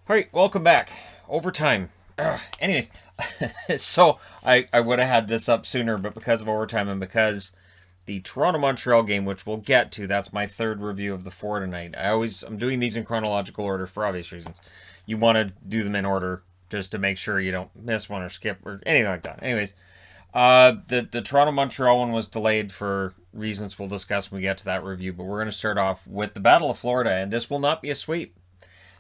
All right, welcome back. Overtime. Anyways, so I would have had this up sooner, but because of overtime and because the Toronto Montreal game, which we'll get to, that's my third review of the four tonight. I'm doing these in chronological order for obvious reasons. You want to do them in order just to make sure you don't miss one or skip or anything like that. Anyways, the Toronto Montreal one was delayed for reasons we'll discuss when we get to that review, but we're going to start off with the Battle of Florida, and this will not be a sweep.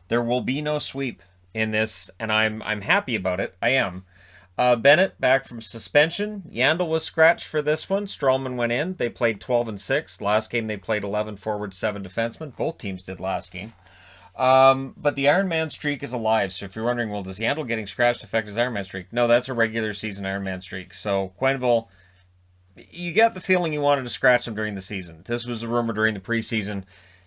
There will be no sweep in this, and I'm happy about it. I am. Bennett back from suspension. Yandel was scratched for this one. Strawman went in. They played 12 and 6. Last game they played 11 forwards, 7 defensemen. Both teams did last game. But the Iron Man streak is alive. So if you're wondering, well, does Yandel getting scratched affect his Iron Man streak? No, that's a regular season Iron Man streak. So Quenneville, you get the feeling you wanted to scratch him during the season. This was a rumor during the preseason.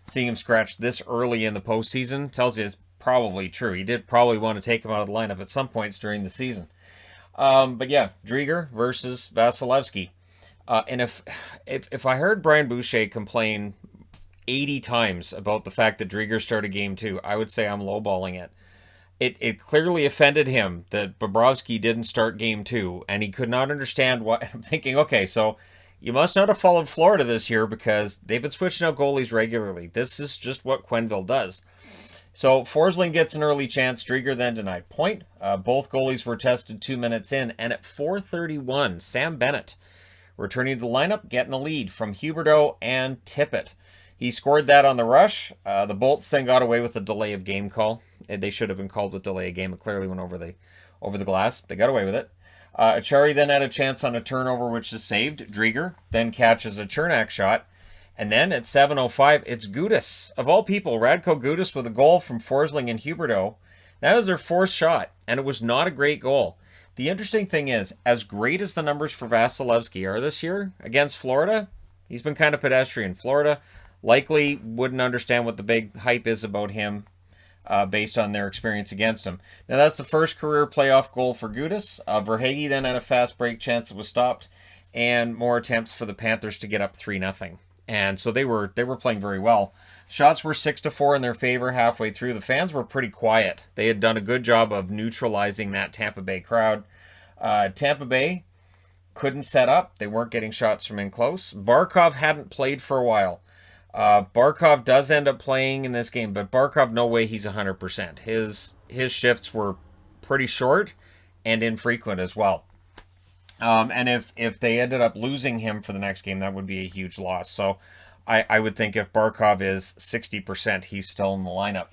Seeing him scratch this early in the postseason tells you it's probably true. He did probably want to take him out of the lineup at some points during the season. But yeah, Drieger versus Vasilevsky. And if I heard Brian Boucher complain 80 times about the fact that Drieger started game 2, I would say I'm lowballing it. It clearly offended him that Bobrovsky didn't start game 2, and he could not understand why. I'm thinking, okay, so you must not have followed Florida this year because they've been switching out goalies regularly. This is just what Quenneville does. So Forsling gets an early chance. Drieger then denied point. Both goalies were tested 2 minutes in, and at 4:31, Sam Bennett returning to the lineup, getting a lead from Huberdeau and Tippett. He scored that on the rush. The Bolts then got away with a delay of game call. They should have been called with delay of game. It clearly went over the glass. They got away with it. Achari then had a chance on a turnover, which is saved. Drieger then catches a Chernak shot. And then at 7:05, it's Gudas. Of all people, Radko Gudas with a goal from Forsling and Huberdeau. That was their fourth shot, and it was not a great goal. The interesting thing is, as great as the numbers for Vasilevsky are this year against Florida, he's been kind of pedestrian. Florida likely wouldn't understand what the big hype is about him based on their experience against him. Now, that's the first career playoff goal for Gudas. Verhaeghe then had a fast break chance that was stopped, and more attempts for the Panthers to get up 3-0. And so they were playing very well. Shots were 6-4 in their favor halfway through. The fans were pretty quiet. They had done a good job of neutralizing that Tampa Bay crowd. Tampa Bay couldn't set up. They weren't getting shots from in close. Barkov hadn't played for a while. Barkov does end up playing in this game, but Barkov, no way he's 100%. His shifts were pretty short and infrequent as well. And if they ended up losing him for the next game, that would be a huge loss. So I would think if Barkov is 60%, he's still in the lineup.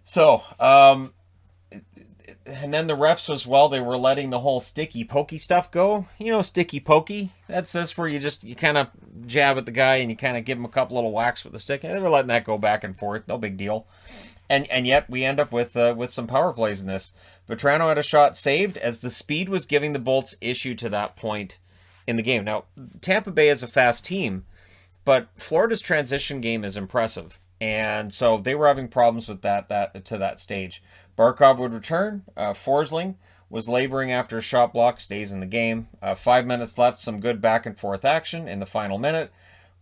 So, and then the refs as well, they were letting the whole sticky pokey stuff go. You know, sticky pokey. That's this where you kind of jab at the guy and you kind of give him a couple little whacks with the stick. And they were letting that go back and forth. No big deal. And yet we end up with some power plays in this. Vetrano had a shot saved as the speed was giving the Bolts issue to that point in the game. Now, Tampa Bay is a fast team, but Florida's transition game is impressive. And so they were having problems with that to that stage. Barkov would return. Forsling was laboring after a shot block, stays in the game. 5 minutes left, some good back and forth action in the final minute.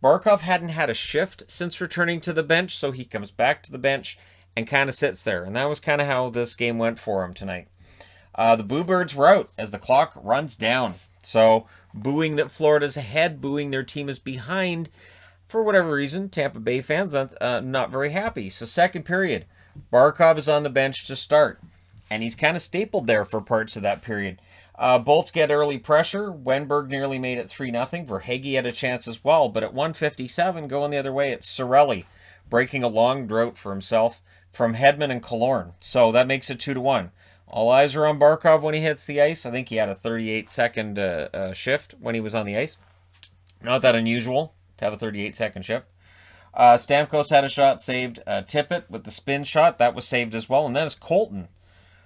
Barkov hadn't had a shift since returning to the bench, so he comes back to the bench and kind of sits there. And that was kind of how this game went for him tonight. The Boo Birds were out as the clock runs down. So booing that Florida's ahead, booing their team is behind. For whatever reason, Tampa Bay fans not very happy. So second period, Barkov is on the bench to start. And he's kind of stapled there for parts of that period. Bolts get early pressure. Wenberg nearly made it 3-0. Verhaeghe had a chance as well. But at 1:57, going the other way, it's Cirelli breaking a long drought for himself from Hedman and Killorn. So that makes it 2-1. All eyes are on Barkov when he hits the ice. I think he had a 38-second shift when he was on the ice. Not that unusual to have a 38-second shift. Stamkos had a shot saved. Tippett with the spin shot. That was saved as well. And then it's Colton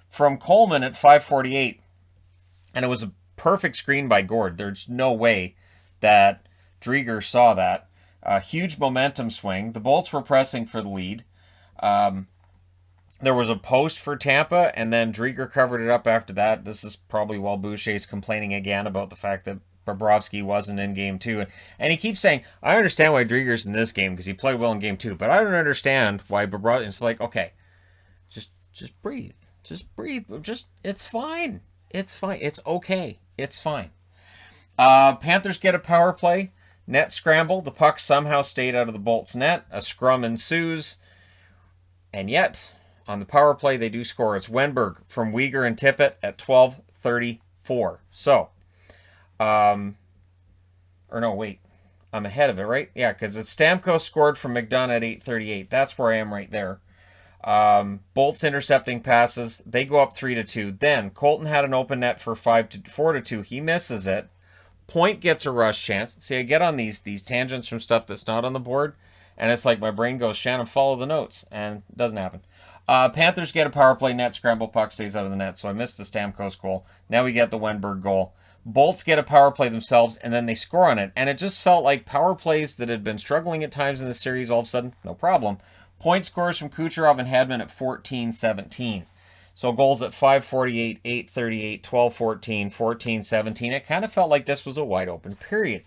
from Coleman at 5:48. And it was a perfect screen by Gord. There's no way that Drieger saw that. Huge momentum swing. The Bolts were pressing for the lead. There was a post for Tampa, and then Drieger covered it up after that. This is probably while Boucher's complaining again about the fact that Bobrovsky wasn't in game 2. And he keeps saying, I understand why Drieger's in this game because he played well in game 2, but I don't understand why Bobrovsky. It's like, okay, Just breathe. Just breathe. It's fine. It's fine. It's okay. It's fine. Panthers get a power play. Net scramble. The puck somehow stayed out of the Bolts' net. A scrum ensues. And yet, on the power play, they do score. It's Wenberg from Uyghur and Tippett at 12:34. So, or no, wait. I'm ahead of it, right? Yeah, because it's Stamkos scored from McDonough at 8:38. That's where I am right there. Bolts intercepting passes. They go up 3-2. Then Colton had an open net for 4-2. He misses it. Point gets a rush chance. See, I get on these tangents from stuff that's not on the board, and it's like my brain goes, Shannon, follow the notes, and it doesn't happen. Panthers get a power play. Net scramble, puck stays out of the net, so I missed the Stamkos goal. Now we get the Wenberg goal. Bolts get a power play themselves, and then they score on it, and it just felt like power plays that had been struggling at times in the series, all of a sudden, no problem. Point scores from Kucherov and Hedman at 14-17. So goals at 5:48, 8:38, 12:14, 14:17. It kind of felt like this was a wide open period.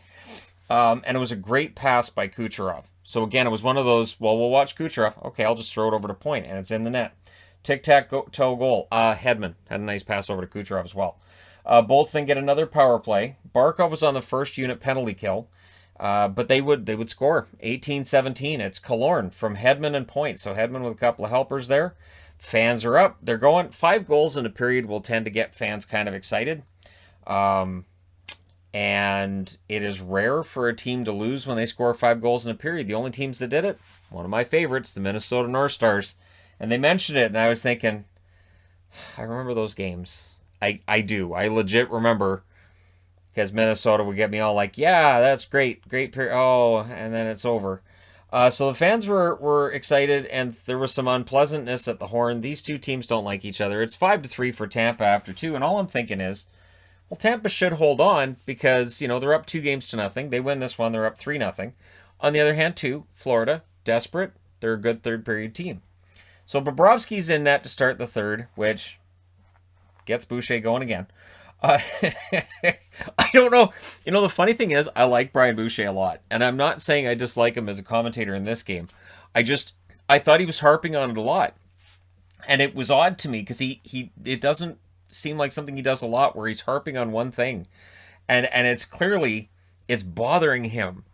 And it was a great pass by Kucherov. So again, it was one of those, well, we'll watch Kucherov. Okay, I'll just throw it over to Point, and it's in the net. Tic-tac-toe goal. Hedman had a nice pass over to Kucherov as well. Bolts then get another power play. Barkov was on the first unit penalty kill. But they would score 18-17. It's Killorn from Hedman and Point. So Hedman with a couple of helpers there. Fans are up. They're going. 5 goals in a period will tend to get fans kind of excited. And it is rare for a team to lose when they score 5 goals in a period. The only teams that did it, one of my favorites, the Minnesota North Stars. And they mentioned it, and I was thinking, I remember those games. I do. I legit remember, because Minnesota would get me all like, yeah, that's great period. Oh, and then it's over. So the fans were excited, and there was some unpleasantness at the horn. These two teams don't like each other. It's 5-3 for Tampa after 2, and all I'm thinking is, well, Tampa should hold on because, they're up 2-0. They win this one, they're up 3-0. On the other hand, too, Florida, desperate. They're a good third period team. So Bobrovsky's in net to start the third, which gets Boucher going again. I don't know. The funny thing is, I like Brian Boucher a lot. And I'm not saying I dislike him as a commentator in this game. I thought he was harping on it a lot. And it was odd to me because it doesn't seem like something he does a lot where he's harping on one thing. And it's clearly, it's bothering him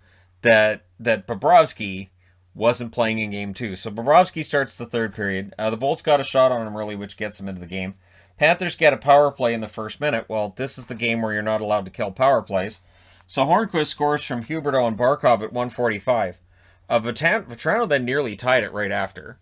that Bobrovsky wasn't playing in game 2. So Bobrovsky starts the third period. The Bolts got a shot on him early, which gets him into the game. Panthers get a power play in the first minute. Well, this is the game where you're not allowed to kill power plays. So Hornquist scores from Huberdeau and Barkov at 1:45. Vetrano then nearly tied it right after.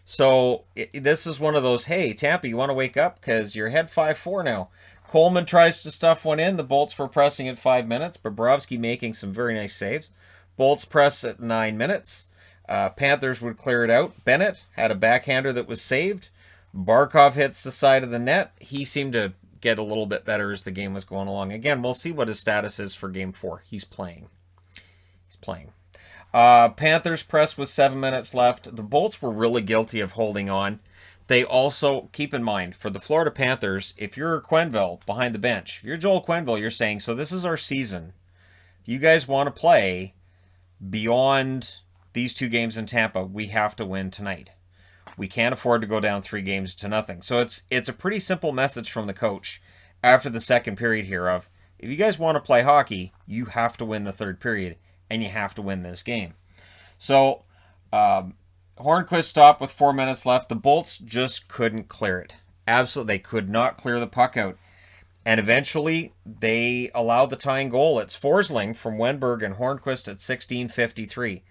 So this is one of those, hey, Tampa, you want to wake up? Because you're ahead 5-4 now. Coleman tries to stuff one in. The Bolts were pressing at 5 minutes. Bobrovsky making some very nice saves. Bolts press at 9 minutes. Panthers would clear it out. Bennett had a backhander that was saved. Barkov hits the side of the net. He seemed to get a little bit better as the game was going along. Again, we'll see what his status is for game 4. He's playing. Panthers press with 7 minutes left. The Bolts were really guilty of holding on. They also, keep in mind, for the Florida Panthers, if you're Quenneville behind the bench, if you're Joel Quenneville, you're saying, so this is our season. If you guys want to play beyond these 2 games in Tampa, we have to win tonight. We can't afford to go down 3-0. So it's a pretty simple message from the coach after the second period here of, if you guys want to play hockey, you have to win the third period, and you have to win this game. So Hornquist stopped with 4 minutes left. The Bolts just couldn't clear it. Absolutely, they could not clear the puck out. And eventually, they allowed the tying goal. It's Forsling from Wenberg and Hornquist at 16:53.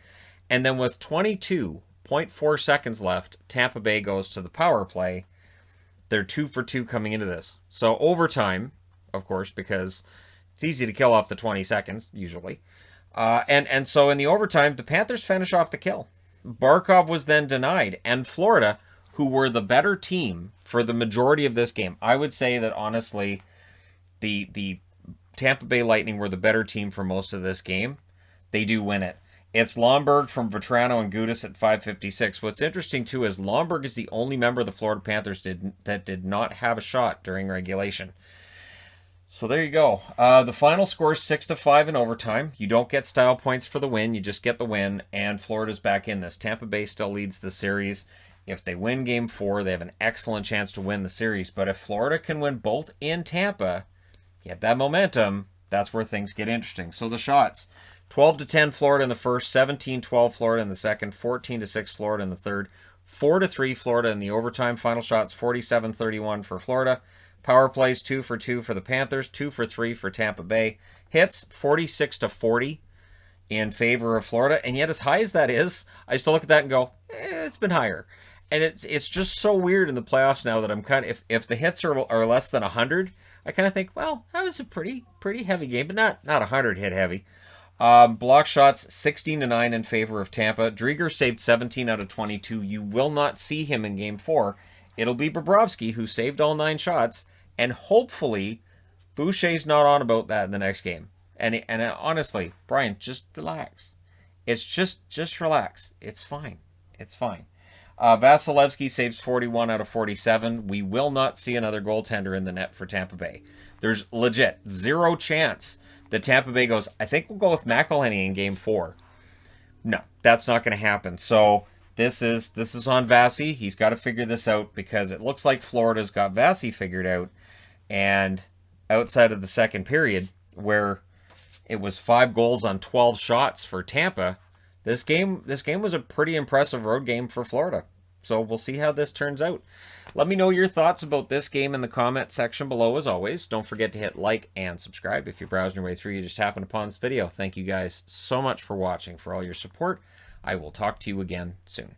And then with 22.4 seconds left, Tampa Bay goes to the power play. They're 2 for 2 coming into this. So overtime, of course, because it's easy to kill off the 20 seconds, usually. And so in the overtime, the Panthers finish off the kill. Barkov was then denied. And Florida, who were the better team for the majority of this game, I would say that honestly, the Tampa Bay Lightning were the better team for most of this game. They do win it. It's Lomberg from Vetrano and Gudas at 5:56. What's interesting, too, is Lomberg is the only member of the Florida Panthers that did not have a shot during regulation. So there you go. The final score is 6-5 in overtime. You don't get style points for the win. You just get the win, and Florida's back in this. Tampa Bay still leads the series, If they win game 4, they have an excellent chance to win the series. But if Florida can win both in Tampa, get that momentum, that's where things get interesting. So the shots, 12-10 Florida in the first, 17-12 Florida in the second, 14-6 Florida in the third, 4-3 Florida in the overtime. Final shots, 47-31 for Florida. Power plays, 2 for 2 for the Panthers, 2 for 3 for Tampa Bay. Hits, 46-40 in favor of Florida. And yet, as high as that is, I still look at that and go, it's been higher. And it's just so weird in the playoffs now that I'm kind of, if the hits are less than 100, I kind of think, well, that was a pretty heavy game, but not 100 hit heavy. Block shots, 16-9 in favor of Tampa. Drieger saved 17 out of 22. You will not see him in game 4. It'll be Bobrovsky who saved all 9 shots, and hopefully Boucher's not on about that in the next game. And honestly, Brian, just relax. It's just relax. It's fine. It's fine. Vasilevsky saves 41 out of 47. We will not see another goaltender in the net for Tampa Bay. There's legit 0 chance that Tampa Bay goes, I think we'll go with McElhinney in game 4. No, that's not going to happen. So this is on Vasi. He's got to figure this out because it looks like Florida's got Vasi figured out. And outside of the second period, where it was 5 goals on 12 shots for Tampa, this game was a pretty impressive road game for Florida. So we'll see how this turns out. Let me know your thoughts about this game in the comment section below as always. Don't forget to hit like and subscribe. If you're browsing your way through, you just happened upon this video. Thank you guys so much for watching, for all your support. I will talk to you again soon.